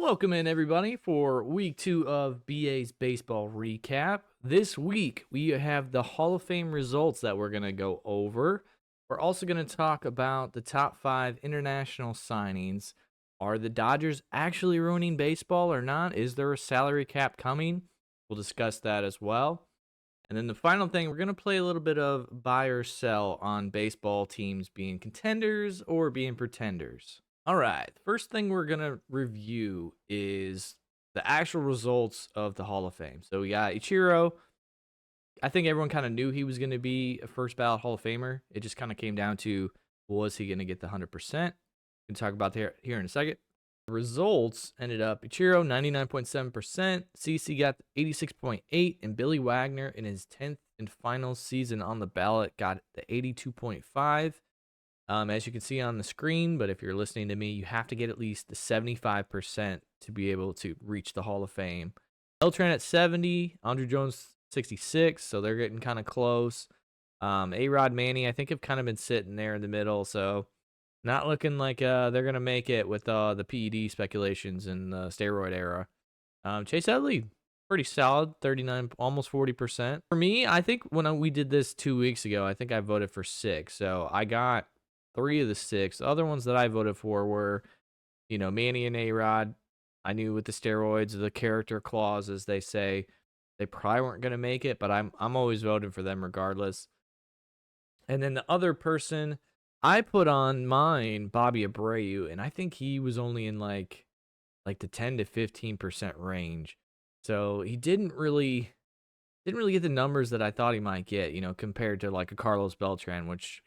Welcome in, everybody, for week 2 of BA's baseball recap. This week, we have the Hall of Fame results that we're going to go over. We're also going to talk about the top 5 international signings. Are the Dodgers actually ruining baseball or not? Is there a salary cap coming? We'll discuss that as well. And then the final thing, we're going to play a little bit of buy or sell on baseball teams being contenders or being pretenders. All right, first thing we're going to review is the actual results of the Hall of Fame. So we got Ichiro. I think everyone kind of knew he was going to be a first ballot Hall of Famer. It just kind of came down to, was he going to get the 100%? We can talk about that here in a second. The results ended up Ichiro 99.7%, CC got 86.8%, and Billy Wagner in his 10th and final season on the ballot got the 82.5%. As you can see on the screen, but if you're listening to me, you have to get at least the 75% to be able to reach the Hall of Fame. Beltran at 70, Andrew Jones 66, so they're getting kind of close. A-Rod, Manny, I think have kind of been sitting there in the middle, so not looking like they're going to make it with the PED speculations in the steroid era. Chase Utley, pretty solid, 39, almost 40%. For me, I think when we did this 2 weeks ago, I think I voted for 6, so I got 3 of the 6. The other ones that I voted for were, Manny and A-Rod. I knew with the steroids, the character clause, as they say, they probably weren't going to make it, but I'm always voting for them regardless. And then the other person, I put on mine, Bobby Abreu, and I think he was only in like the 10 to 15% range. So he didn't really get the numbers that I thought he might get, compared to like a Carlos Beltran, which,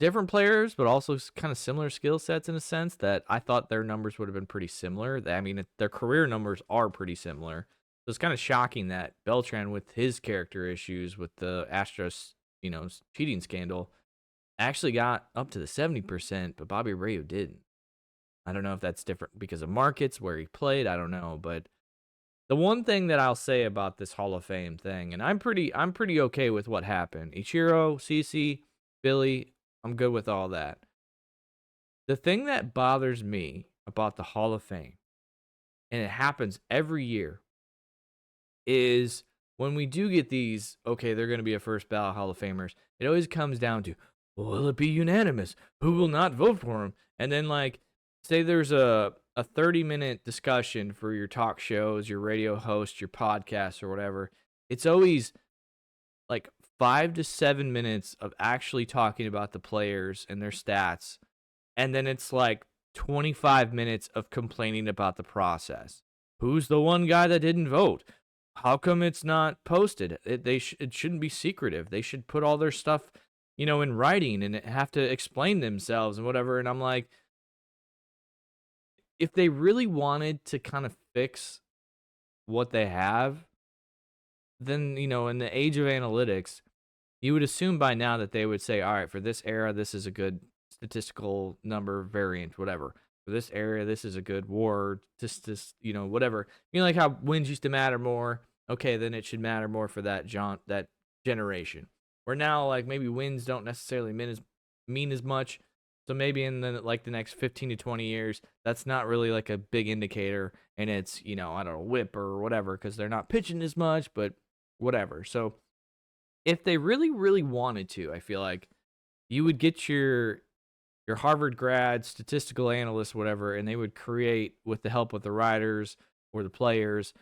different players, but also kind of similar skill sets in a sense that I thought their numbers would have been pretty similar. I mean, their career numbers are pretty similar. So it's kind of shocking that Beltran, with his character issues with the Astros, cheating scandal, actually got up to the 70%, but Bobby Abreu didn't. I don't know if that's different because of markets where he played. I don't know, but the one thing that I'll say about this Hall of Fame thing, and I'm pretty okay with what happened. Ichiro, CC, Billy, I'm good with all that. The thing that bothers me about the Hall of Fame, and it happens every year, is when we do get these, okay, they're going to be a first ballot Hall of Famers, it always comes down to, will it be unanimous? Who will not vote for him? And then, say there's a 30-minute discussion for your talk shows, your radio host, your podcast, or whatever. It's always like 5 to 7 minutes of actually talking about the players and their stats, and then it's like 25 minutes of complaining about the process. Who's the one guy that didn't vote? How come it's not posted? It shouldn't be secretive. They should put all their stuff, in writing and have to explain themselves and whatever. And I'm like, if they really wanted to kind of fix what they have, then, in the age of analytics, you would assume by now that they would say, all right, for this era, this is a good statistical number variant, whatever. For this area, this is a good WAR, whatever. Like how wins used to matter more. Okay, then it should matter more for that generation. Where now, like, maybe wins don't necessarily mean as much. So maybe in the next 15 to 20 years, that's not really like a big indicator, and it's, I don't know, whip or whatever, because they're not pitching as much, but whatever. So if they really, really wanted to, I feel like you would get your Harvard grad, statistical analyst, whatever, and they would create, with the help of the writers or the players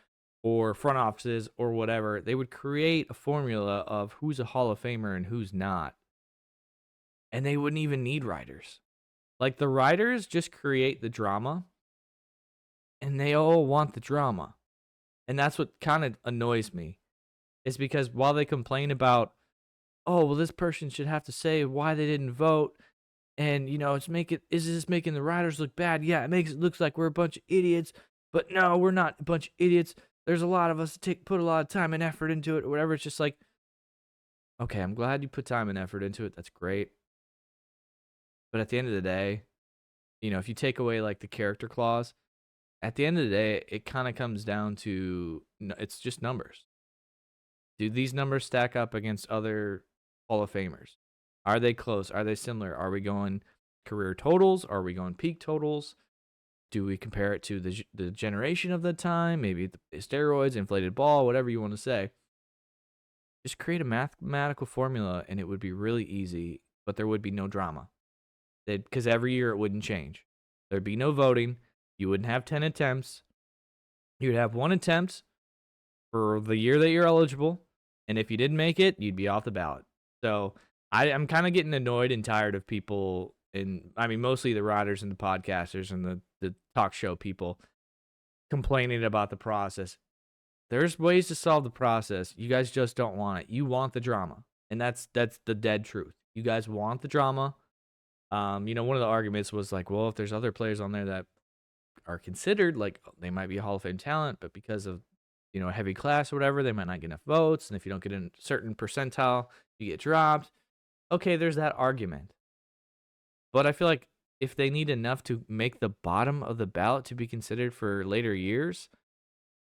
or front offices or whatever, they would create a formula of who's a Hall of Famer and who's not. And they wouldn't even need writers. Like, the writers just create the drama, and they all want the drama. And that's what kind of annoys me. Is because while they complain about, oh, well, this person should have to say why they didn't vote, and, is this making the writers look bad? Yeah, it looks like we're a bunch of idiots, but no, we're not a bunch of idiots. There's a lot of us put a lot of time and effort into it, or whatever. It's just like, okay, I'm glad you put time and effort into it. That's great. But at the end of the day, if you take away like the character clause, at the end of the day, it kind of comes down to, it's just numbers. Do these numbers stack up against other Hall of Famers? Are they close? Are they similar? Are we going career totals? Are we going peak totals? Do we compare it to the generation of the time? Maybe the steroids, inflated ball, whatever you want to say. Just create a mathematical formula and it would be really easy, but there would be no drama. Because every year it wouldn't change. There'd be no voting. You wouldn't have 10 attempts. You'd have one attempt for the year that you're eligible. And if you didn't make it, you'd be off the ballot. So I'm kind of getting annoyed and tired of people, and I mean, mostly the writers and the podcasters and the talk show people complaining about the process. There's ways to solve the process. You guys just don't want it. You want the drama. And that's the dead truth. You guys want the drama. One of the arguments was like, well, if there's other players on there that are considered, like they might be a Hall of Fame talent, but because of a heavy class or whatever, they might not get enough votes. And if you don't get in a certain percentile, you get dropped. Okay, there's that argument. But I feel like if they need enough to make the bottom of the ballot to be considered for later years,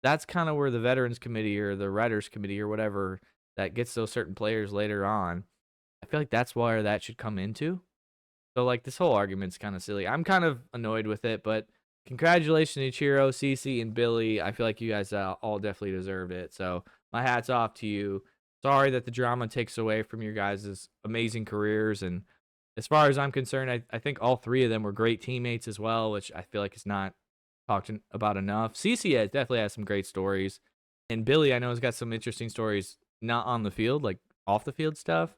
that's kind of where the Veterans Committee or the Writers Committee or whatever that gets those certain players later on, I feel like that's where that should come into. So, like, this whole argument's kind of silly. I'm kind of annoyed with it, but congratulations to Ichiro, Cece, and Billy. I feel like you guys all definitely deserved it. So, my hat's off to you. Sorry that the drama takes away from your guys' amazing careers. And as far as I'm concerned, I think all three of them were great teammates as well, which I feel like is not talked about enough. Cece definitely has some great stories. And Billy, I know, has got some interesting stories, not on the field, like off the field stuff.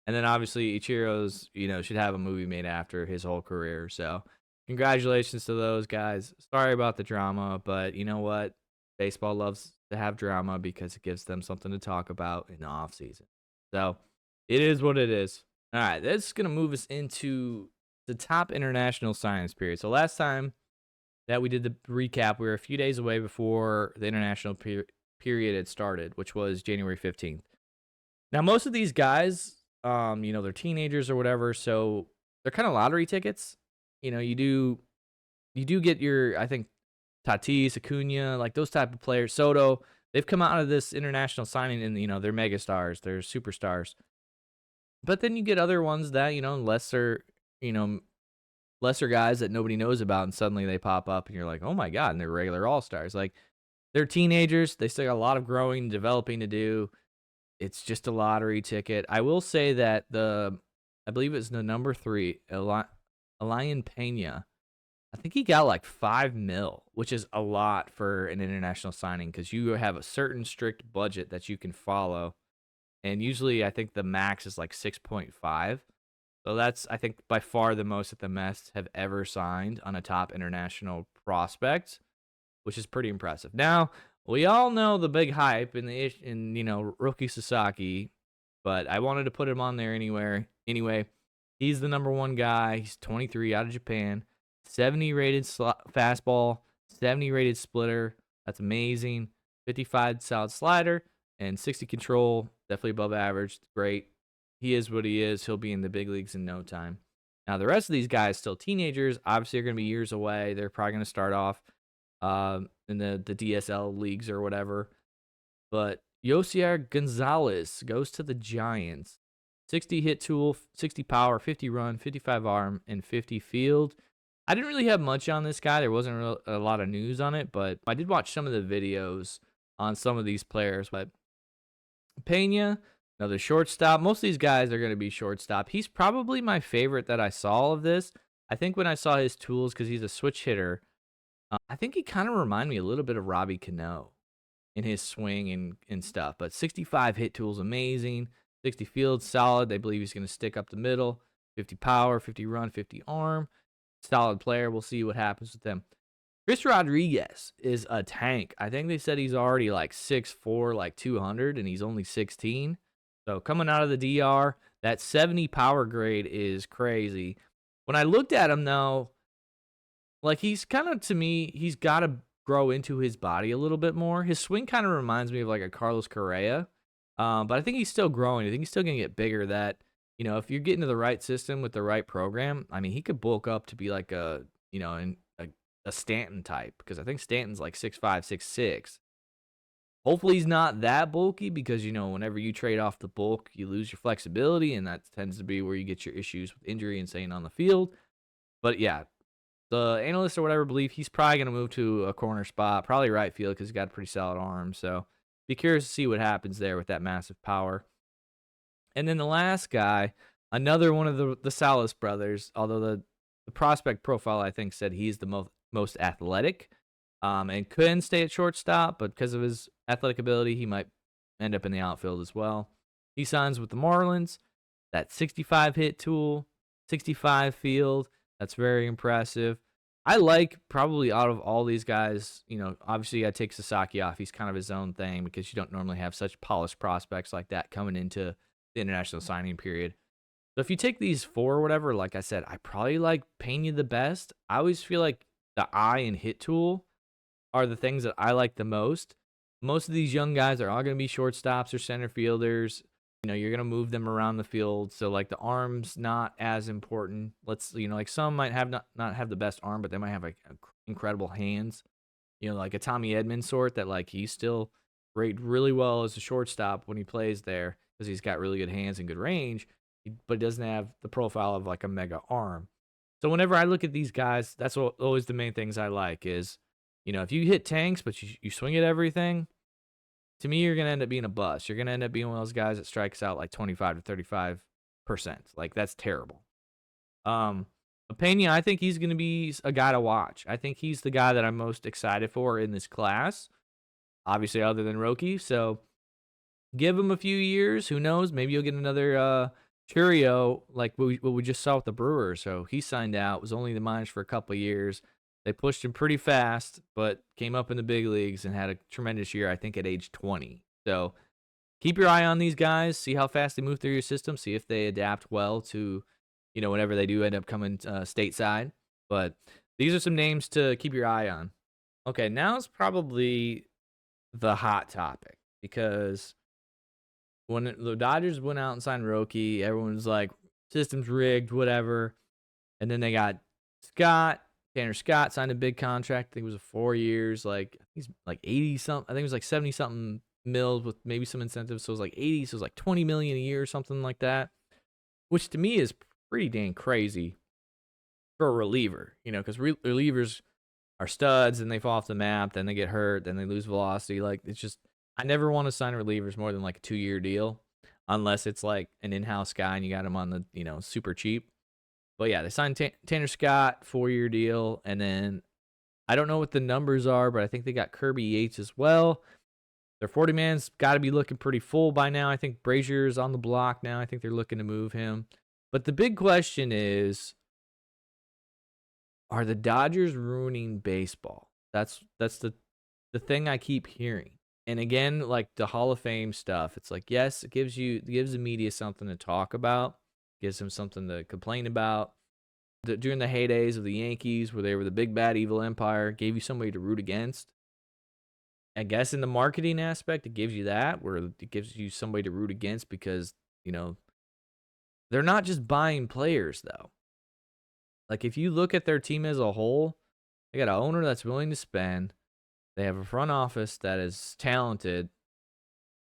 And then obviously Ichiro's, should have a movie made after his whole career. So congratulations to those guys. Sorry about the drama, but you know what? Baseball loves to have drama because it gives them something to talk about in the off season. So it is what it is. All right, that's going to move us into the top international science period. So last time that we did the recap, we were a few days away before the international period had started, which was January 15th. Now, most of these guys, they're teenagers or whatever, so they're kind of lottery tickets. You do get your, I think, Tatis, Acuna, like those type of players. Soto, they've come out of this international signing and, they're megastars, they're superstars. But then you get other ones that, lesser guys that nobody knows about, and suddenly they pop up and you're like, oh my God, and they're regular all-stars. Like, they're teenagers, they still got a lot of growing and developing to do. It's just a lottery ticket. I will say that I believe it's the number 3, Elian Pena. I think he got like $5 million, which is a lot for an international signing because you have a certain strict budget that you can follow. And usually I think the max is like 6.5. So that's, I think, by far the most that the Mets have ever signed on a top international prospect, which is pretty impressive. Now, we all know the big hype in rookie Sasaki, but I wanted to put him on there anyway. He's the number 1 guy. He's 23, out of Japan. 70 rated fastball, 70 rated splitter. That's amazing. 55 solid slider, and 60 control. Definitely above average. Great. He is what he is. He'll be in the big leagues in no time. Now, the rest of these guys, still teenagers, obviously are going to be years away. They're probably going to start off in the DSL leagues or whatever. But Yosier Gonzalez goes to the Giants. 60 hit tool, 60 power, 50 run, 55 arm, and 50 field. I didn't really have much on this guy. There wasn't a lot of news on it, but I did watch some of the videos on some of these players. But Pena, another shortstop. Most of these guys are going to be shortstop. He's probably my favorite that I saw of this. I think when I saw his tools, because he's a switch hitter, I think he kind of reminded me a little bit of Robbie Cano in his swing and stuff. But 65 hit tools, amazing. 60 field, solid. They believe he's going to stick up the middle. 50 power, 50 run, 50 arm. Solid player. We'll see what happens with them. Chris Rodriguez is a tank. I think they said he's already like 6'4", like 200, and he's only 16. So coming out of the DR, that 70 power grade is crazy. When I looked at him, though, like he's kind of, to me, he's got to grow into his body a little bit more. His swing kind of reminds me of like a Carlos Correa, but I think he's still growing. I think he's still going to get bigger. That, if you're getting to the right system with the right program, I mean, he could bulk up to be like a Stanton type, because I think Stanton's like 6'5", 6'6". Hopefully he's not that bulky, because, whenever you trade off the bulk, you lose your flexibility, and that tends to be where you get your issues with injury and staying on the field. But yeah, the analysts or whatever believe he's probably going to move to a corner spot, probably right field because he's got a pretty solid arm. So be curious to see what happens there with that massive power. And then the last guy, another one of the Salas brothers, although the prospect profile I think said he's the most athletic, and couldn't stay at shortstop, but because of his athletic ability, he might end up in the outfield as well. He signs with the Marlins. That 65 hit tool, 65 field. That's very impressive. I like probably out of all these guys, obviously you got to take Sasaki off. He's kind of his own thing because you don't normally have such polished prospects like that coming into the international signing period. So if you take these four or whatever, like I said, I probably like Pena the best. I always feel like the eye and hit tool are the things that I like the most. Most of these young guys are all going to be shortstops or center fielders. You're going to move them around the field. So like the arm's not as important. Like some might have not have the best arm, but they might have like incredible hands. Like a Tommy Edman sort that like he's still rated really well as a shortstop when he plays there because he's got really good hands and good range, but doesn't have the profile of like a mega arm. So whenever I look at these guys, that's always the main things I like is, if you hit tanks, but you swing at everything, to me, you're going to end up being a bust. You're going to end up being one of those guys that strikes out like 25 to 35%. Like, that's terrible. Pena, I think he's going to be a guy to watch. I think he's the guy that I'm most excited for in this class, obviously other than Roki. So give him a few years. Who knows? Maybe you'll get another Churio like what we just saw with the Brewers. So he signed out, was only in the minors for a couple of years. They pushed him pretty fast, but came up in the big leagues and had a tremendous year, I think, at age 20. So keep your eye on these guys. See how fast they move through your system. See if they adapt well to, whenever they do end up coming stateside. But these are some names to keep your eye on. Okay, now it's probably the hot topic because when the Dodgers went out and signed Roki, everyone was like, system's rigged, whatever. And then they got Tanner Scott signed a big contract. I think it was 4 years. Like he's like 80 something. I think it was like 70 something mil with maybe some incentives. So it was like 80. So it was like 20 million a year or something like that, which to me is pretty dang crazy for a reliever. Because relievers are studs and they fall off the map, then they get hurt, then they lose velocity. Like it's just, I never want to sign relievers more than like a 2-year deal, unless it's like an in-house guy and you got him on the super cheap. But yeah, they signed Tanner Scott, 4-year deal, and then I don't know what the numbers are, but I think they got Kirby Yates as well. Their 40-man's got to be looking pretty full by now. I think Brazier's on the block now. I think they're looking to move him. But the big question is, are the Dodgers ruining baseball? That's the thing I keep hearing. And again, like the Hall of Fame stuff, it's like, yes, it gives the media something to talk about. Gives them something to complain about. During the heydays of the Yankees, where they were the big bad evil empire, gave you somebody to root against. I guess in the marketing aspect, it gives you that, where it gives you somebody to root against because, they're not just buying players, though. Like, if you look at their team as a whole, they got an owner that's willing to spend. They have a front office that is talented.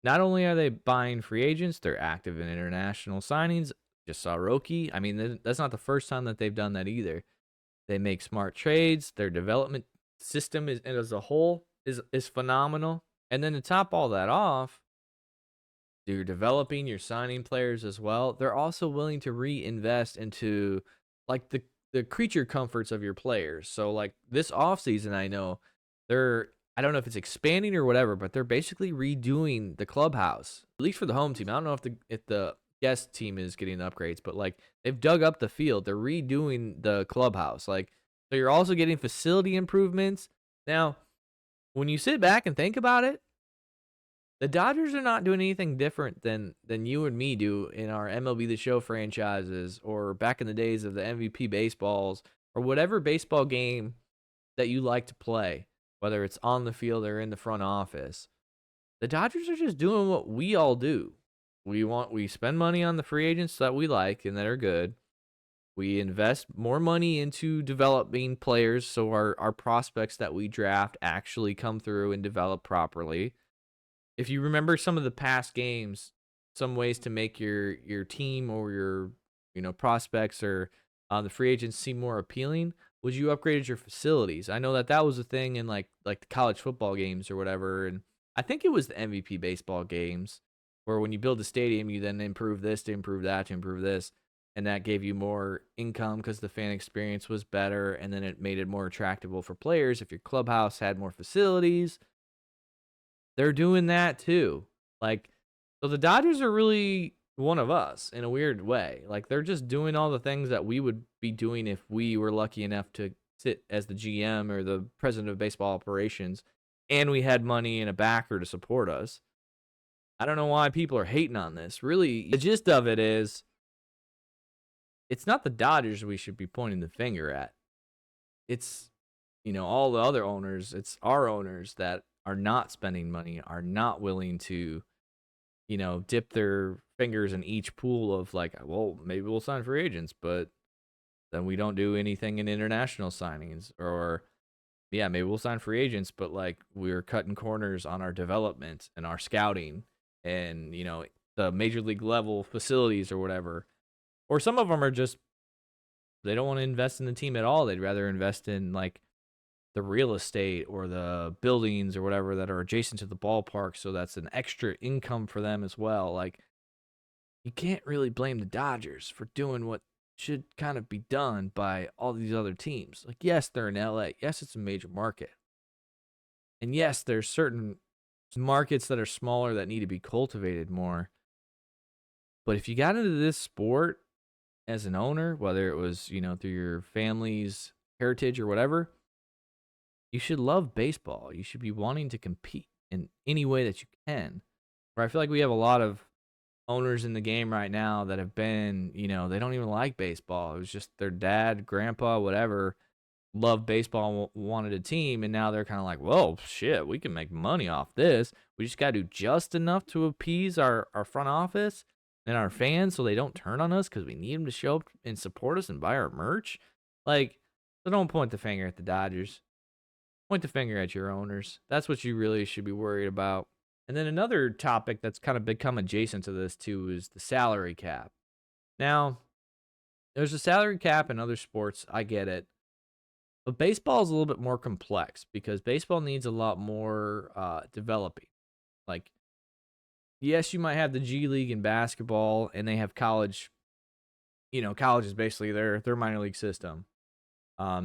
Not only are they buying free agents, they're active in international signings. Just saw Roki. I mean, that's not the first time that they've done that either. They make smart trades. Their development system as a whole is phenomenal. And then to top all that off, you're developing, you're signing players as well. They're also willing to reinvest into like the creature comforts of your players. So like this offseason, I know I don't know if it's expanding or whatever, but they're basically redoing the clubhouse, at least for the home team. I don't know if the guest team is getting upgrades, but like they've dug up the field. They're redoing the clubhouse. Like, so you're also getting facility improvements. Now, when you sit back and think about it, the Dodgers are not doing anything different than you and me do in our MLB The Show franchises or back in the days of the MVP baseballs or whatever baseball game that you like to play, whether it's on the field or in the front office. The Dodgers are just doing what we all do. We spend money on the free agents that we like and that are good. We invest more money into developing players so our prospects that we draft actually come through and develop properly. If you remember some of the past games, some ways to make your team or your prospects or the free agents seem more appealing. would you upgrade your facilities? I know that was a thing in like the college football games or whatever, and I think it was the MVP baseball games where when you build a stadium, you then improve this to improve that to improve this, and that gave you more income because the fan experience was better, and then it made it more attractive for players if your clubhouse had more facilities. They're doing that too. Like, so the Dodgers are really one of us in a weird way. Like, they're just doing all the things that we would be doing if we were lucky enough to sit as the GM or the president of baseball operations and we had money and a backer to support us. I don't know why people are hating on this. Really, the gist of it is it's not the Dodgers we should be pointing the finger at. It's, all the other owners. It's our owners that are not spending money, are not willing to, dip their fingers in each pool of like, well, maybe we'll sign free agents, but then we don't do anything in international signings. Or, yeah, maybe we'll sign free agents, but like we're cutting corners on our development and our scouting and, the major league level facilities or whatever. Or some of them are just, they don't want to invest in the team at all. They'd rather invest in like the real estate or the buildings or whatever that are adjacent to the ballpark. So that's an extra income for them as well. Like, you can't really blame the Dodgers for doing what should kind of be done by all these other teams. Like, yes, they're in LA. Yes, it's a major market. And yes, there's certain markets that are smaller that need to be cultivated more. But if you got into this sport as an owner, whether it was, through your family's heritage or whatever, you should love baseball. You should be wanting to compete in any way that you can. Where I feel like we have a lot of owners in the game right now that have been, they don't even like baseball. It was just their dad, grandpa, whatever, loved baseball and wanted a team. And now they're kind of like, well, shit, we can make money off this. We just got to do just enough to appease our front office and our fans so they don't turn on us because we need them to show up and support us and buy our merch. Like, so don't point the finger at the Dodgers. Point the finger at your owners. That's what you really should be worried about. And then another topic that's kind of become adjacent to this too is the salary cap. Now, there's a salary cap in other sports. I get it. But baseball is a little bit more complex because baseball needs a lot more developing. Like, yes, you might have the G League in basketball and they have college. College is basically their minor league system.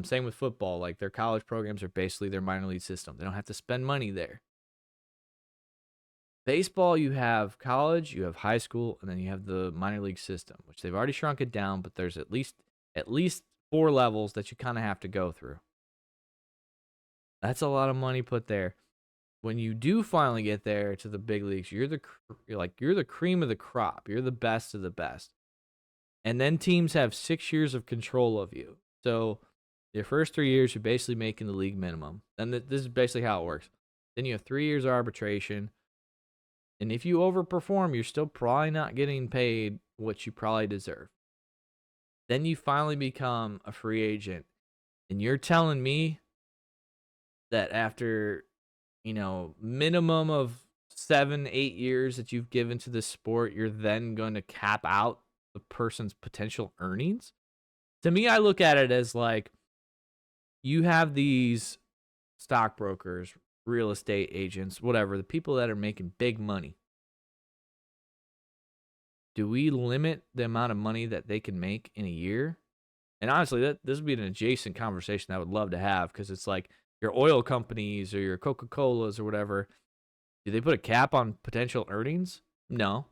Same with football. Like, their college programs are basically their minor league system. They don't have to spend money there. Baseball, you have college, you have high school, and then you have the minor league system, which they've already shrunk it down, but there's at least 4 levels that you kind of have to go through. That's a lot of money put there. When you do finally get there to the big leagues, you're the cream of the crop. You're the best of the best. And then teams have 6 years of control of you. So your first 3 years, you're basically making the league minimum. And this is basically how it works. Then you have 3 years of arbitration. And if you overperform, you're still probably not getting paid what you probably deserve. Then you finally become a free agent. And you're telling me that after, minimum of 7-8 years that you've given to this sport, you're then going to cap out the person's potential earnings? To me, I look at it as like, you have these stockbrokers, real estate agents, whatever, the people that are making big money. Do we limit the amount of money that they can make in a year? And honestly, this would be an adjacent conversation I would love to have, because it's like your oil companies or your Coca-Colas or whatever, do they put a cap on potential earnings? No.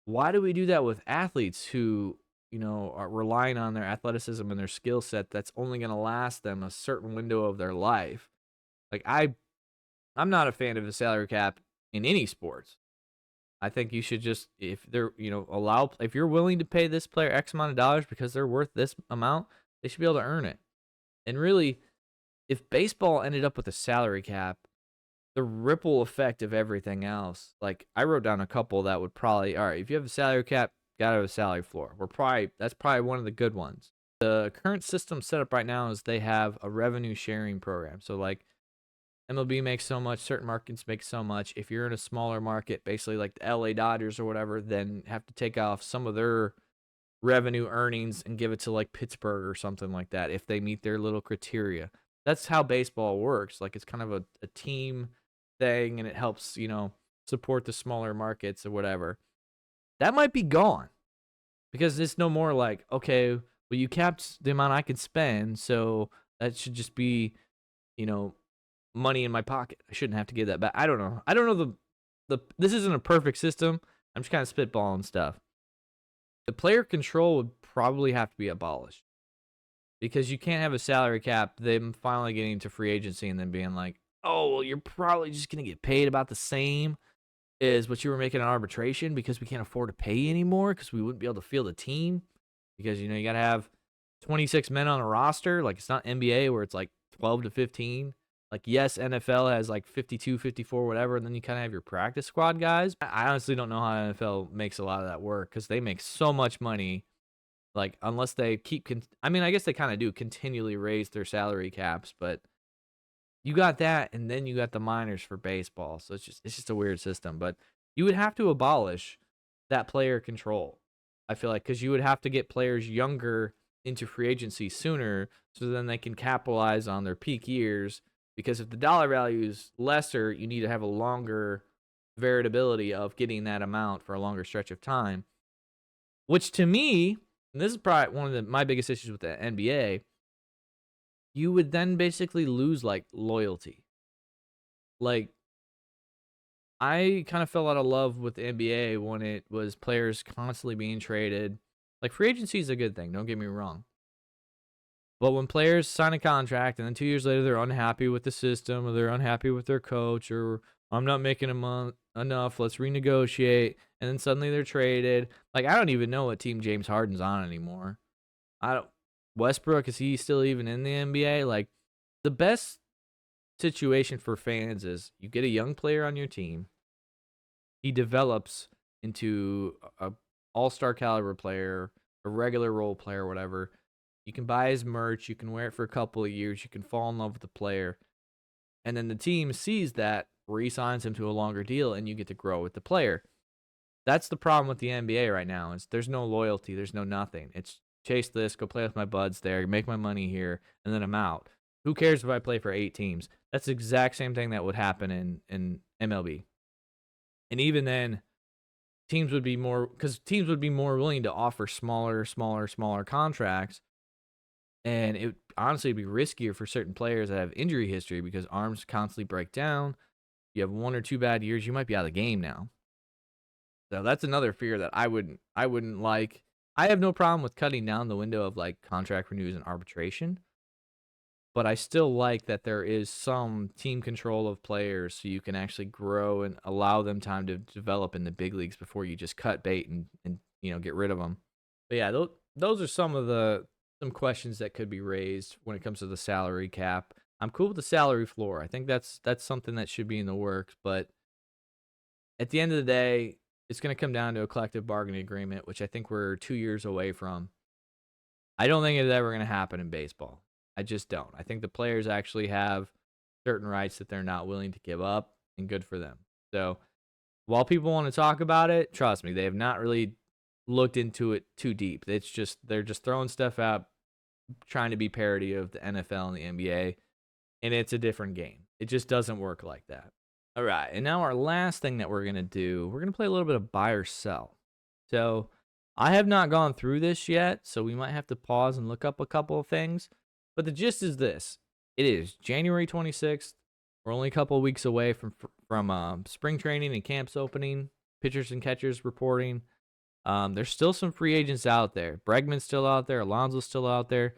Why do we do that with athletes who, are relying on their athleticism and their skill set that's only going to last them a certain window of their life? Like, I'm not a fan of the salary cap in any sports. I think you should just, if they're, if you're willing to pay this player X amount of dollars because they're worth this amount, they should be able to earn it. And really, if baseball ended up with a salary cap, the ripple effect of everything else, like, I wrote down a couple that would probably, all right, if you have a salary cap, gotta have a salary floor. That's probably one of the good ones. The current system set up right now is they have a revenue sharing program. So, like, MLB makes so much, certain markets make so much. If you're in a smaller market, basically like the LA Dodgers or whatever, then have to take off some of their revenue earnings and give it to like Pittsburgh or something like that if they meet their little criteria. That's how baseball works. Like it's kind of a team thing and it helps, support the smaller markets or whatever. That might be gone because it's no more like, okay, well, you capped the amount I could spend, so that should just be, money in my pocket. I shouldn't have to give that back. I don't know. I don't know this isn't a perfect system. I'm just kind of spitballing stuff. The player control would probably have to be abolished because you can't have a salary cap, them finally getting to free agency and then being like, oh, well, you're probably just going to get paid about the same as what you were making in arbitration because we can't afford to pay anymore because we wouldn't be able to field a team because, you got to have 26 men on a roster. Like, it's not NBA where it's like 12 to 15. Like, yes, NFL has like 52, 54, whatever, and then you kind of have your practice squad guys. I honestly don't know how NFL makes a lot of that work because they make so much money. Like, unless they keep, I mean, I guess they kind of do continually raise their salary caps, but you got that, and then you got the minors for baseball. So it's just a weird system. But you would have to abolish that player control. I feel like because you would have to get players younger into free agency sooner, so then they can capitalize on their peak years. Because if the dollar value is lesser, you need to have a longer variability of getting that amount for a longer stretch of time. Which to me, and this is probably one of my biggest issues with the NBA, you would then basically lose like loyalty. Like, I kind of fell out of love with the NBA when it was players constantly being traded. Like, free agency is a good thing, don't get me wrong. But when players sign a contract and then 2 years later they're unhappy with the system or they're unhappy with their coach or I'm not making enough, let's renegotiate, and then suddenly they're traded. Like, I don't even know what team James Harden's on anymore. Westbrook, is he still even in the NBA? Like, the best situation for fans is you get a young player on your team, he develops into a all-star caliber player, a regular role player, whatever. You can buy his merch, you can wear it for a couple of years, you can fall in love with the player, and then the team sees that, re-signs him to a longer deal, and you get to grow with the player. That's the problem with the NBA right now, is there's no loyalty, there's no nothing. It's chase this, go play with my buds there, make my money here, and then I'm out. Who cares if I play for 8 teams? That's the exact same thing that would happen in MLB. And even then, teams would be more willing to offer smaller contracts. And it honestly would be riskier for certain players that have injury history because arms constantly break down. You have 1 or 2 bad years, you might be out of the game now. So that's another fear that I wouldn't like. I have no problem with cutting down the window of like contract renews and arbitration, but I still like that there is some team control of players so you can actually grow and allow them time to develop in the big leagues before you just cut bait and get rid of them. But yeah, those are some questions that could be raised when it comes to the salary cap. I'm cool with the salary floor. I think that's something that should be in the works, but at the end of the day, it's going to come down to a collective bargaining agreement, which I think we're 2 years away from. I don't think it's ever going to happen in baseball. I just don't. I think the players actually have certain rights that they're not willing to give up, and good for them. So while people want to talk about it, trust me, they have not really looked into it too deep. They're just throwing stuff out, trying to be parody of the NFL and the NBA, and it's a different game. It just doesn't work like that. All right, and now our last thing that we're going to do, we're going to play a little bit of buy or sell. So I have not gone through this yet, so we might have to pause and look up a couple of things. But the gist is this. It is January 26th. We're only a couple of weeks away from spring training and camps opening, pitchers and catchers reporting. There's still some free agents out there. Bregman's still out there. Alonso's still out there.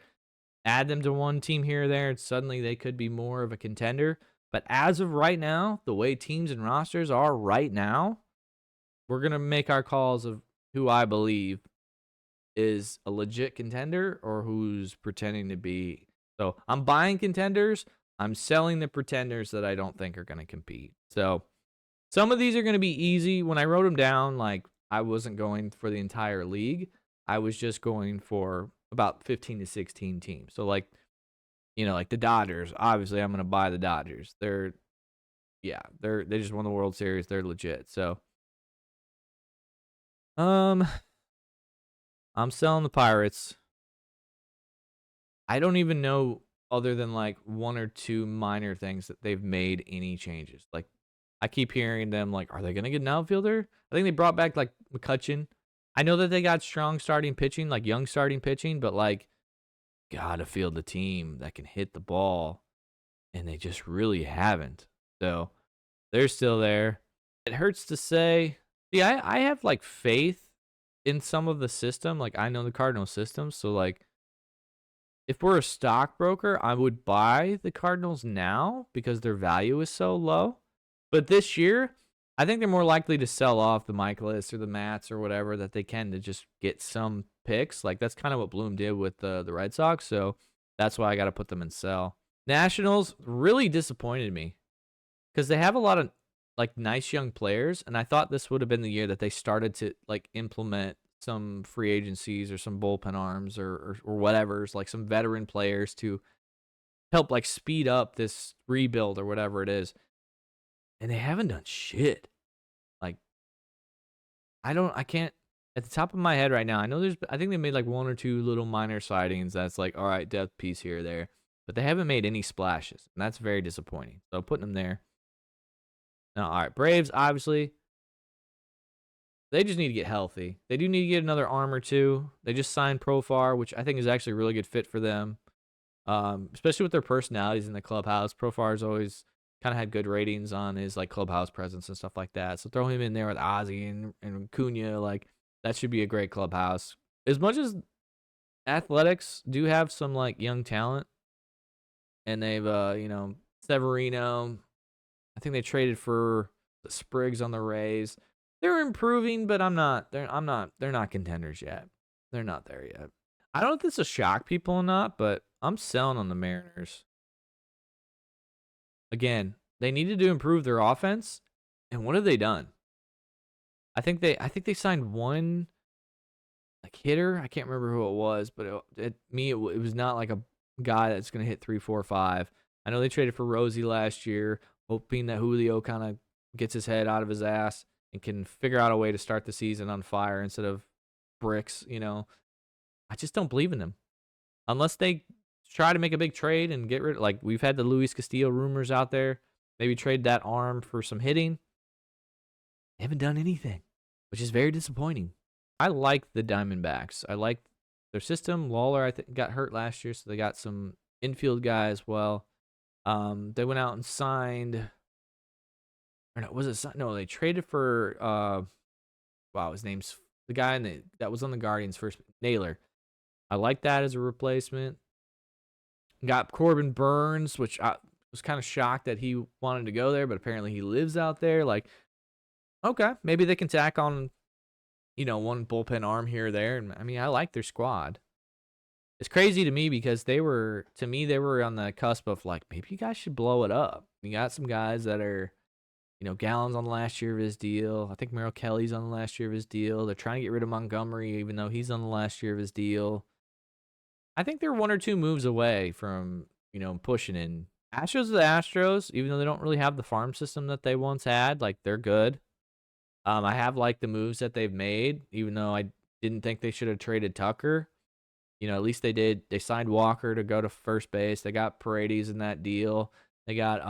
Add them to one team here or there, and suddenly they could be more of a contender. But as of right now, the way teams and rosters are right now, we're going to make our calls of who I believe is a legit contender or who's pretending to be. So I'm buying contenders. I'm selling the pretenders that I don't think are going to compete. So some of these are going to be easy. When I wrote them down, like, I wasn't going for the entire league. I was just going for about 15 to 16 teams. So like the Dodgers, obviously I'm going to buy the Dodgers. They just won the World Series. They're legit. So I'm I'm selling the Pirates. I don't even know other than like one or two minor things that they've made any changes. Like I keep hearing them like, are they gonna get an outfielder? I think they brought back like McCutcheon. I know that they got strong starting pitching, like young starting pitching, but like gotta field the team that can hit the ball, and they just really haven't. So they're still there. It hurts to say. See, I have like faith in some of the system. Like I know the Cardinal system, so like if we're a stockbroker, I would buy the Cardinals now because their value is so low. But this year, I think they're more likely to sell off the Michaelis or the Mats or whatever that they can to just get some picks. Like that's kind of what Bloom did with the Red Sox. So that's why I got to put them in sell. Nationals really disappointed me because they have a lot of like nice young players, and I thought this would have been the year that they started to like implement some free agencies or some bullpen arms or whatever's like some veteran players to help like speed up this rebuild or whatever it is. And they haven't done shit. Like I can't at the top of my head right now. I think they made like one or two little minor sightings that's like, all right, depth piece here or there, but they haven't made any splashes, and that's very disappointing. So putting them there. Now, all right, Braves obviously they just need to get healthy. They do need to get another arm or two. They just signed Profar, which I think is actually a really good fit for them, especially with their personalities in the clubhouse. Profar's always kind of had good ratings on his like clubhouse presence and stuff like that. So throw him in there with Ozzie and Cunha. Like that should be a great clubhouse. As much as Athletics do have some like young talent, and they've Severino. I think they traded for the Spriggs on the Rays. They're improving, but they're not contenders yet. They're not there yet. I don't know if this will shock people or not, but I'm selling on the Mariners. Again, they needed to improve their offense, and what have they done? I think they signed one like hitter. I can't remember who it was, but it was not like a guy that's gonna hit 3, 4, 5. I know they traded for Rosie last year, hoping that Julio kind of gets his head out of his ass and can figure out a way to start the season on fire instead of bricks. I just don't believe in them unless they try to make a big trade and get rid. Like we've had the Luis Castillo rumors out there, maybe trade that arm for some hitting. They haven't done anything, which is very disappointing. I like the Diamondbacks. I like their system. Lawler, I think, got hurt last year, so they got some infield guy as well. They went out and signed. Or no, was it? No, they traded for. Wow, his name's the guy that was on the Guardians first. Naylor. I like that as a replacement. Got Corbin Burns, which I was kind of shocked that he wanted to go there, but apparently he lives out there. Like, okay, maybe they can tack on, one bullpen arm here or there. And I mean, I like their squad. It's crazy to me because they were on the cusp of like, maybe you guys should blow it up. You got some guys that are, Gallon's on the last year of his deal. I think Merrill Kelly's on the last year of his deal. They're trying to get rid of Montgomery, even though he's on the last year of his deal. I think they're one or two moves away from, pushing in. Astros are the Astros, even though they don't really have the farm system that they once had. Like, they're good. I have liked the moves that they've made, even though I didn't think they should have traded Tucker. At least they did. They signed Walker to go to first base. They got Paredes in that deal. They got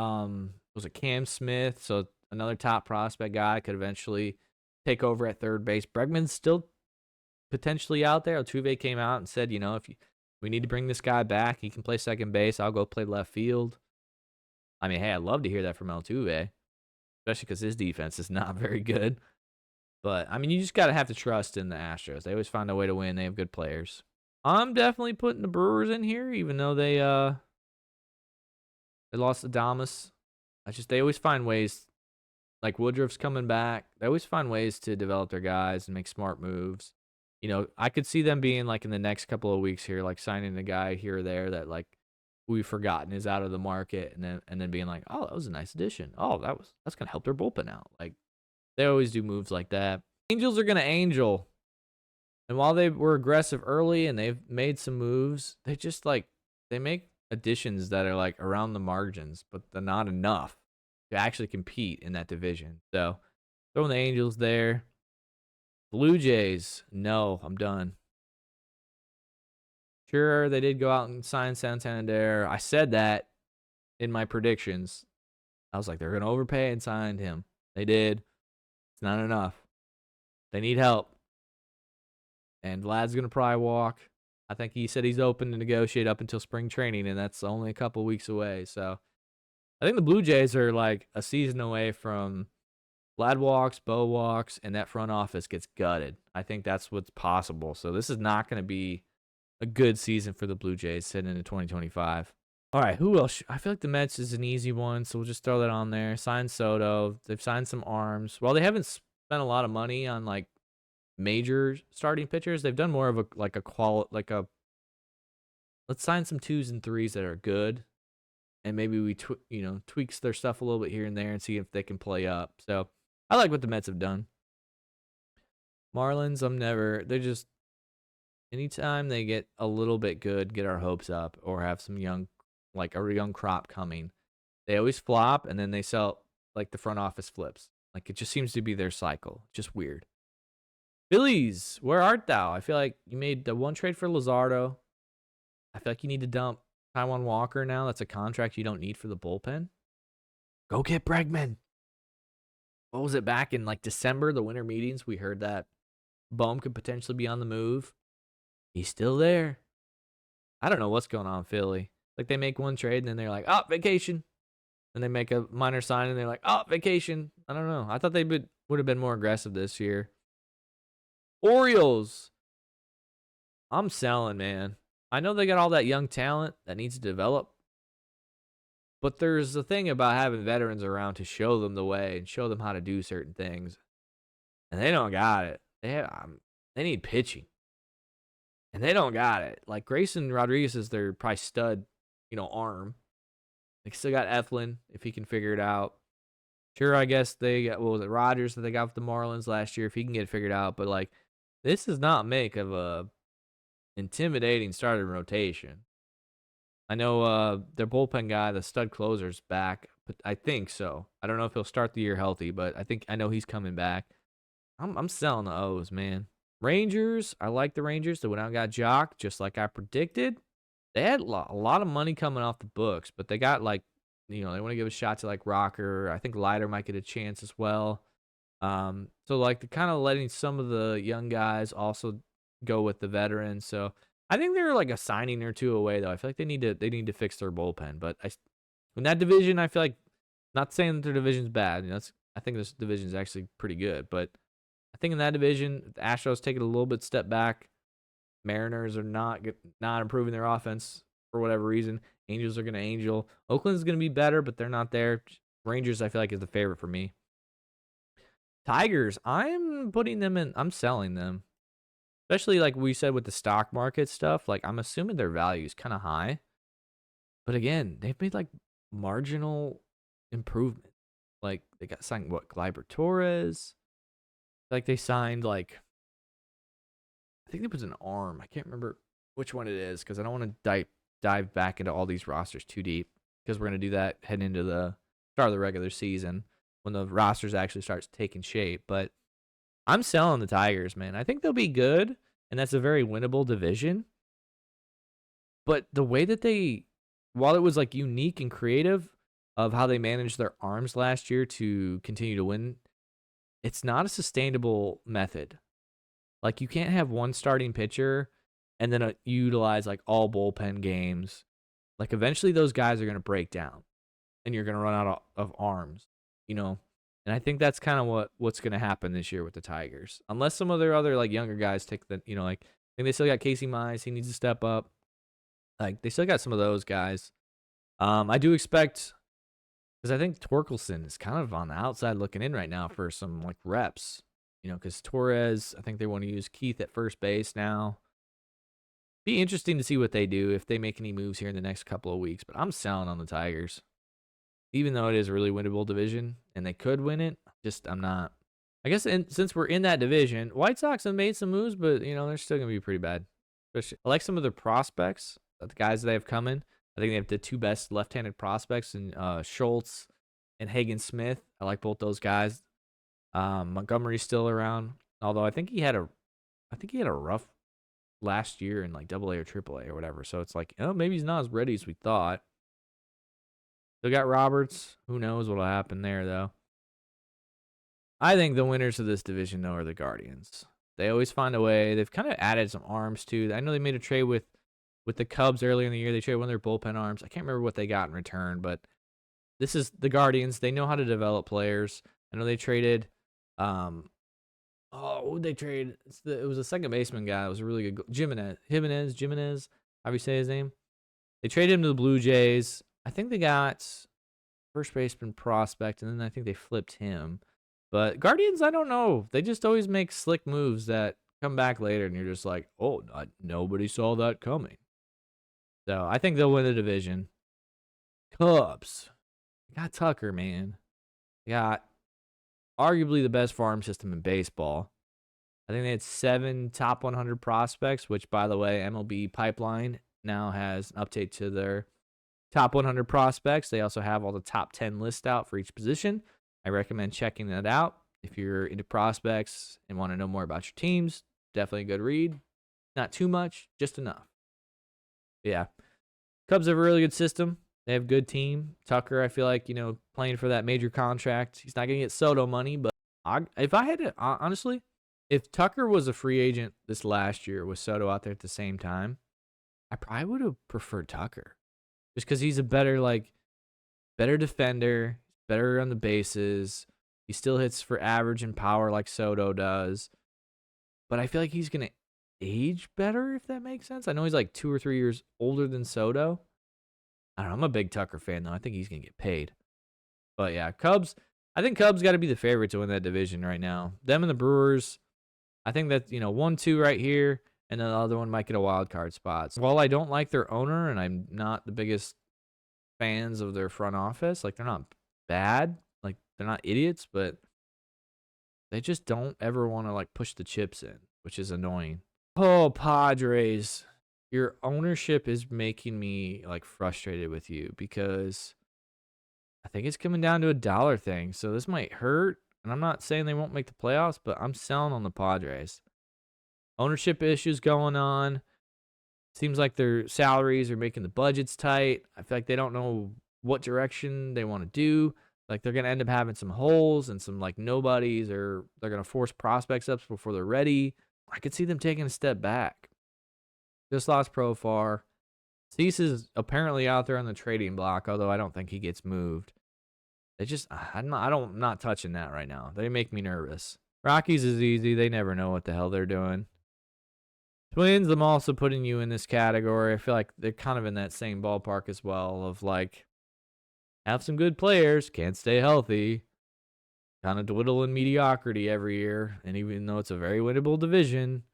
was it Cam Smith? So another top prospect guy could eventually take over at third base. Bregman's still potentially out there. Altuve came out and said, we need to bring this guy back. He can play second base. I'll go play left field. I mean, hey, I'd love to hear that from Altuve, especially because his defense is not very good. But, I mean, you just got to have to trust in the Astros. They always find a way to win. They have good players. I'm definitely putting the Brewers in here, even though they lost to Damas. They always find ways. Like Woodruff's coming back. They always find ways to develop their guys and make smart moves. I could see them being like in the next couple of weeks here, like signing a guy here or there that like we've forgotten is out of the market, and then being like, oh, that was a nice addition. Oh, that's gonna help their bullpen out. Like they always do moves like that. Angels are gonna angel. And while they were aggressive early and they've made some moves, they make additions that are like around the margins, but they're not enough to actually compete in that division. So throwing the Angels there. Blue Jays, no, I'm done. Sure, they did go out and sign Santander. I said that in my predictions. I was like, they're going to overpay and sign him. They did. It's not enough. They need help. And Vlad's going to probably walk. I think he said he's open to negotiate up until spring training, and that's only a couple weeks away. So I think the Blue Jays are like a season away from Vlad walks, Bo walks, and that front office gets gutted. I think that's what's possible. So this is not going to be a good season for the Blue Jays heading into 2025. All right, who else? I feel like the Mets is an easy one, so we'll just throw that on there. Sign Soto. They've signed some arms. While they haven't spent a lot of money on like major starting pitchers, they've done more of let's sign some 2s and 3s that are good, and maybe we tweaks their stuff a little bit here and there and see if they can play up. So I like what the Mets have done. Marlins, they're just anytime they get a little bit good, get our hopes up, or have some young crop coming, they always flop, and then they sell, like the front office flips. Like it just seems to be their cycle. Just weird. Phillies, where art thou? I feel like you made the one trade for Luzardo. I feel like you need to dump Taiwan Walker now. That's a contract you don't need for the bullpen. Go get Bregman. What was it back in like December, the winter meetings? We heard that Bohm could potentially be on the move. He's still there. I don't know what's going on, Philly. Like they make one trade and then they're like, oh, vacation. And they make a minor sign and they're like, oh, vacation. I don't know. I thought they would have been more aggressive this year. Orioles. I'm selling, man. I know they got all that young talent that needs to develop. But there's a thing about having veterans around to show them the way and show them how to do certain things. And they don't got it. They need pitching. And they don't got it. Like Grayson Rodriguez is their probably stud, arm. They still got Eflin if he can figure it out. Sure, I guess they got, what was it, Rogers that they got with the Marlins last year if he can get it figured out. But like, this does not make of a intimidating starting rotation. I know their bullpen guy, the stud closer's back, but I think so. I don't know if he'll start the year healthy, but I know he's coming back. I'm selling the O's, man. Rangers, I like the Rangers. They went out and got Jock, just like I predicted. They had a lot of money coming off the books, but they got they want to give a shot to like Rocker. I think Leiter might get a chance as well. So like they're kind of letting some of the young guys also go with the veterans. So I think they're like a signing or two away though. I feel like they need to fix their bullpen. But in that division, I feel like, not saying that their division's bad. I think this division is actually pretty good. But I think in that division, the Astros taking a little bit step back. Mariners are not improving their offense for whatever reason. Angels are going to angel. Oakland's going to be better, but they're not there. Rangers, I feel like, is the favorite for me. Tigers, I'm putting them in. I'm selling them. Especially like we said with the stock market stuff. Like I'm assuming their value is kind of high. But again, they've made like marginal improvement. Like they got signed, Gleyber Torres. Like they signed I think it was an arm. I can't remember which one it is because I don't want to dive back into all these rosters too deep because we're going to do that heading into the start of the regular season when the rosters actually starts taking shape. But I'm selling the Tigers, man. I think they'll be good, and that's a very winnable division. But the way that while it was like unique and creative of how they managed their arms last year to continue to win, it's not a sustainable method. Like you can't have one starting pitcher and then utilize like all bullpen games. Like eventually those guys are going to break down and you're going to run out of arms, And I think that's kind of what's going to happen this year with the Tigers. Unless some of their other like younger guys take I think they still got Casey Mize, he needs to step up. Like they still got some of those guys. I do expect, because I think Torkelson is kind of on the outside looking in right now for some like reps. Because Torres, I think they want to use Keith at first base now. Be interesting to see what they do if they make any moves here in the next couple of weeks. But I'm selling on the Tigers. Even though it is a really winnable division and they could win it, I'm not. I guess since we're in that division, White Sox have made some moves, but, they're still going to be pretty bad. Especially, I like some of their prospects, the guys they have coming. I think they have the two best left-handed prospects in Schultz and Hagen Smith. I like both those guys. Montgomery's still around, although I think he had a rough last year in like AA or AAA or whatever. So it's like, oh, maybe he's not as ready as we thought. Still got Roberts. Who knows what'll happen there, though. I think the winners of this division, though, are the Guardians. They always find a way. They've kind of added some arms, too. I know they made a trade with the Cubs earlier in the year. They traded one of their bullpen arms. I can't remember what they got in return, but this is the Guardians. They know how to develop players. I know they traded what would they trade? It was a second baseman guy. It was a really good Jimenez. How do you say his name? They traded him to the Blue Jays. I think they got first baseman prospect, and then I think they flipped him. But Guardians, I don't know. They just always make slick moves that come back later, and you're just like, oh, nobody saw that coming. So I think they'll win the division. Cubs. Got Tucker, man. Got arguably the best farm system in baseball. I think they had 7 top 100 prospects, which, by the way, MLB Pipeline now has an update to their top 100 prospects. They also have all the top 10 lists out for each position. I recommend checking that out. If you're into prospects and want to know more about your teams, definitely a good read. Not too much, just enough. But yeah, Cubs have a really good system. They have a good team. Tucker, I feel like, playing for that major contract. He's not going to get Soto money, but if I had to, honestly, if Tucker was a free agent this last year with Soto out there at the same time, I probably would have preferred Tucker. Just because he's a better defender, better on the bases. He still hits for average and power like Soto does. But I feel like he's going to age better, if that makes sense. I know he's like 2 or 3 years older than Soto. I don't know. I'm a big Tucker fan, though. I think he's going to get paid. But yeah, Cubs. I think Cubs got to be the favorite to win that division right now. Them and the Brewers. I think that, 1-2 right here. And then the other one might get a wild card spot. So while I don't like their owner, and I'm not the biggest fans of their front office, like, they're not bad. Like, they're not idiots, but they just don't ever want to, like, push the chips in, which is annoying. Oh, Padres. Your ownership is making me, like, frustrated with you because I think it's coming down to a dollar thing. So this might hurt. And I'm not saying they won't make the playoffs, but I'm selling on the Padres. Ownership issues going on. Seems like their salaries are making the budgets tight. I feel like they don't know what direction they want to do. Like, they're going to end up having some holes and some, like, nobodies, or they're going to force prospects up before they're ready. I could see them taking a step back. Just lost Profar. Cease is apparently out there on the trading block, although I don't think he gets moved. I'm not touching that right now. They make me nervous. Rockies is easy. They never know what the hell they're doing. Twins, I'm also putting you in this category. I feel like they're kind of in that same ballpark as well of, like, have some good players, can't stay healthy, kind of dwindle in mediocrity every year, and even though it's a very winnable division,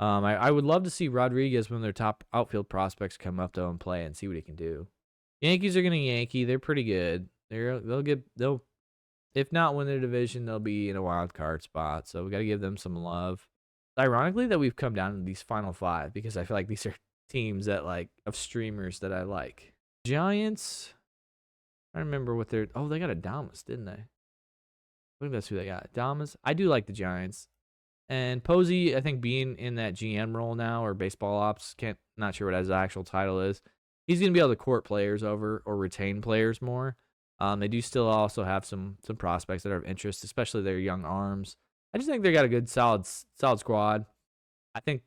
I would love to see Rodriguez, one of their top outfield prospects, come up, though, and play and see what he can do. Yankees are going to Yankee. They're pretty good. They'll if not win their division, they'll be in a wild card spot. So we got to give them some love. Ironically, that we've come down to these final 5 because I feel like these are teams that, like, of streamers that I like. Giants. I remember what they got Adames, didn't they? I think that's who they got. Adames. I do like the Giants. And Posey, I think, being in that GM role now, or baseball ops, not sure what his actual title is. He's going to be able to court players over or retain players more. They do still also have some prospects that are of interest, especially their young arms. I just think they got a good, solid squad. I think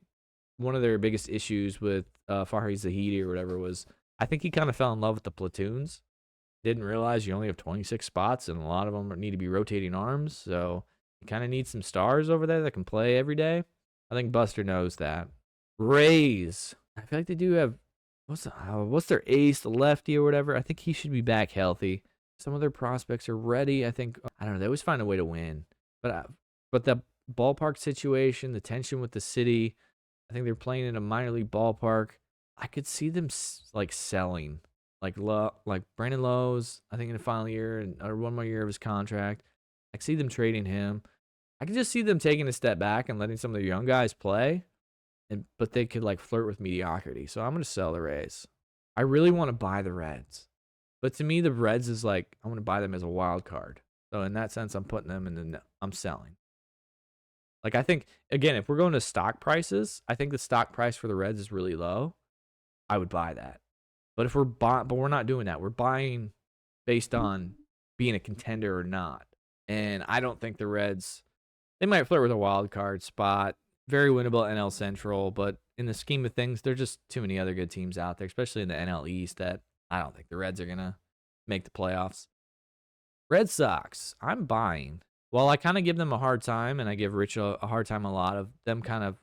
one of their biggest issues with Farhi Zahidi or whatever was, I think he kind of fell in love with the platoons. Didn't realize you only have 26 spots, and a lot of them need to be rotating arms. So you kind of need some stars over there that can play every day. I think Buster knows that. Rays. I feel like they do have, what's their ace, the lefty or whatever. I think he should be back healthy. Some of their prospects are ready. I think, I don't know, they always find a way to win. But the ballpark situation, the tension with the city, I think they're playing in a minor league ballpark. I could see them, like, selling. Like Brandon Lowe's, I think, in the final year, or one more year of his contract. I could see them trading him. I could just see them taking a step back and letting some of their young guys play. But they could, like, flirt with mediocrity. So I'm going to sell the Rays. I really want to buy the Reds. But to me, the Reds is like, I want to buy them as a wild card. So in that sense, I'm putting them in I'm selling. Like, I think, again, if we're going to stock prices, I think the stock price for the Reds is really low. I would buy that. But if but we're not doing that. We're buying based on being a contender or not. And I don't think the Reds, they might flirt with a wild card spot. Very winnable NL Central, but in the scheme of things, there's just too many other good teams out there, especially in the NL East, that I don't think the Reds are going to make the playoffs. Red Sox, I'm buying. While I kind of give them a hard time, and I give Rich a hard time a lot of them kind of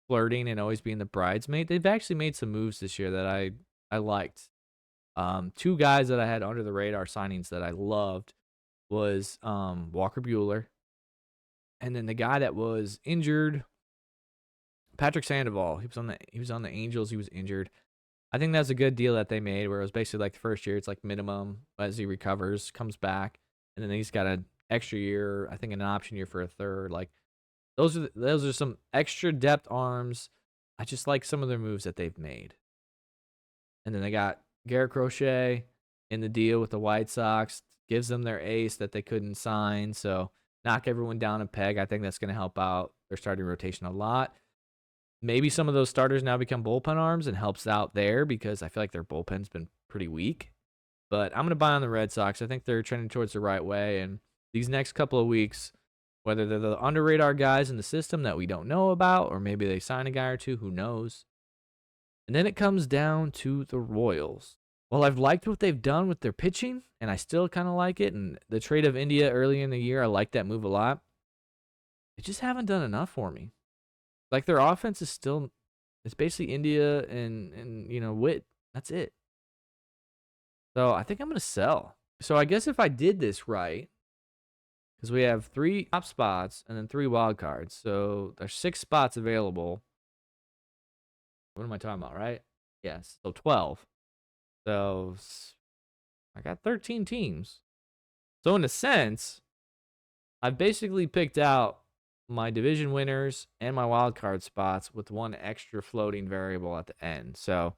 flirting and always being the bridesmaid, they've actually made some moves this year that I liked. Two guys that I had under the radar signings that I loved was Walker Buehler, and then the guy that was injured, Patrick Sandoval. He was on the Angels. He was injured. I think that's a good deal that they made, where it was basically like the first year, it's like minimum as he recovers, comes back, and then he's got an extra year, I think an option year for a third. Like those are some extra depth arms. I just like some of their moves that they've made. And then they got Garrett Crochet in the deal with the White Sox, gives them their ace that they couldn't sign. So knock everyone down a peg. I think that's going to help out their starting rotation a lot. Maybe some of those starters now become bullpen arms and helps out there, because I feel like their bullpen's been pretty weak. But I'm going to buy on the Red Sox. I think they're trending towards the right way. And these next couple of weeks, whether they're the under radar guys in the system that we don't know about, or maybe they sign a guy or two, who knows? And then it comes down to the Royals. Well, I've liked what they've done with their pitching, and I still kind of like it. And the trade of India early in the year, I like that move a lot. They just haven't done enough for me. Like, their offense is still, it's basically India and Witt. That's it. So I think I'm going to sell. So I guess if I did this right, because we have 3 top spots and then 3 wild cards. So there's 6 spots available. What am I talking about, right? Yes. So 12. So I got 13 teams. So in a sense, I've basically picked out my division winners and my wild card spots with 1 extra floating variable at the end. So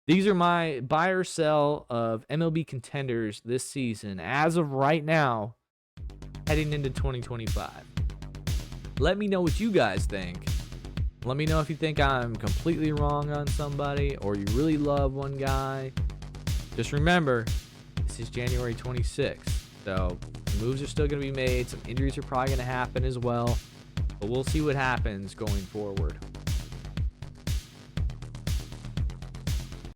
these are my buy or sell of MLB contenders this season as of right now, heading into 2025. Let me know what you guys think. Let me know if you think I'm completely wrong on somebody or you really love one guy. Just remember, this is January 26th, so moves are still going to be made. Some injuries are probably going to happen as well, but we'll see what happens going forward.